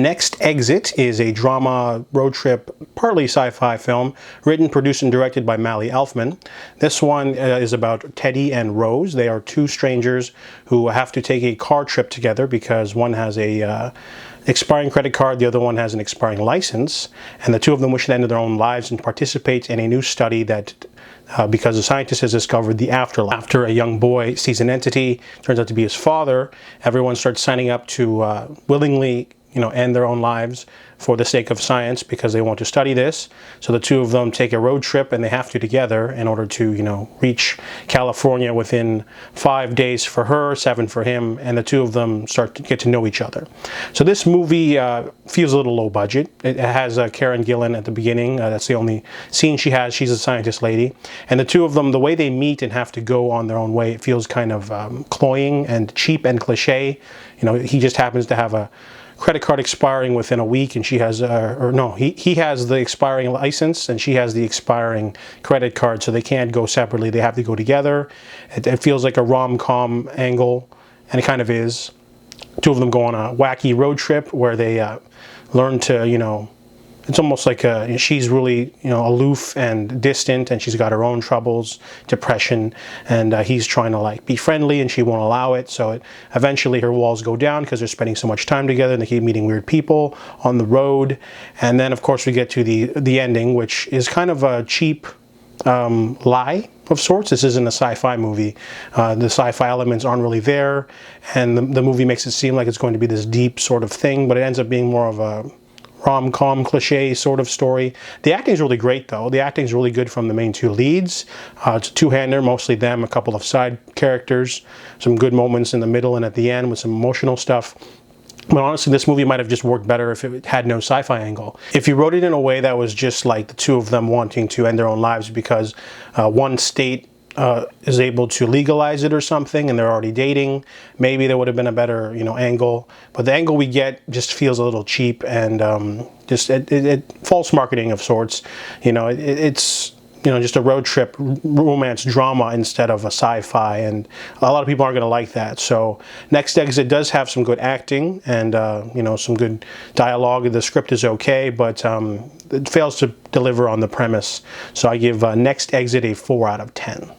Next Exit is a drama road trip, partly sci-fi film, written, produced, and directed by Mally Elfman. This one is about Teddy and Rose. They are two strangers who have to take a car trip together because one has a expiring credit card, the other one has an expiring license, and the two of them wish to end their own lives and participate in a new study that because a scientist has discovered the afterlife. After a young boy sees an entity, turns out to be his father, everyone starts signing up to willingly end their own lives for the sake of science because they want to study this. So the two of them take a road trip, and they have to together in order to, reach California within 5 days for her, 7 for him, and the two of them start to get to know each other. So this movie feels a little low budget. It has Karen Gillan at the beginning. That's the only scene she has. She's a scientist lady. And the two of them, the way they meet and have to go on their own way, it feels kind of cloying and cheap and cliche. He just happens to have a credit card expiring within a week, and she has, he has the expiring license and she has the expiring credit card, so they can't go separately. They have to go together. It feels like a rom-com angle, and it kind of is. Two of them go on a wacky road trip where they learn to, it's almost like she's really, aloof and distant, and she's got her own troubles, depression, and he's trying to be friendly, and she won't allow it. So eventually her walls go down because they're spending so much time together, and they keep meeting weird people on the road. And then, of course, we get to the ending, which is kind of a cheap lie of sorts. This isn't a sci-fi movie. The sci-fi elements aren't really there, and the movie makes it seem like it's going to be this deep sort of thing, but it ends up being more of a rom-com cliche sort of story. The acting is really great, though. The acting is really good from the main two leads. It's a two-hander, mostly them, a couple of side characters, some good moments in the middle and at the end with some emotional stuff. But honestly, this movie might have just worked better if it had no sci-fi angle. If you wrote it in a way that was just like the two of them wanting to end their own lives because one state is able to legalize it or something, and they're already dating, maybe there would have been a better, angle. But the angle we get just feels a little cheap and just false marketing of sorts. It's just a road trip romance drama instead of a sci-fi, and a lot of people aren't going to like that. So Next Exit does have some good acting and some good dialogue. The script is okay, but it fails to deliver on the premise. So I give Next Exit a 4 out of 10.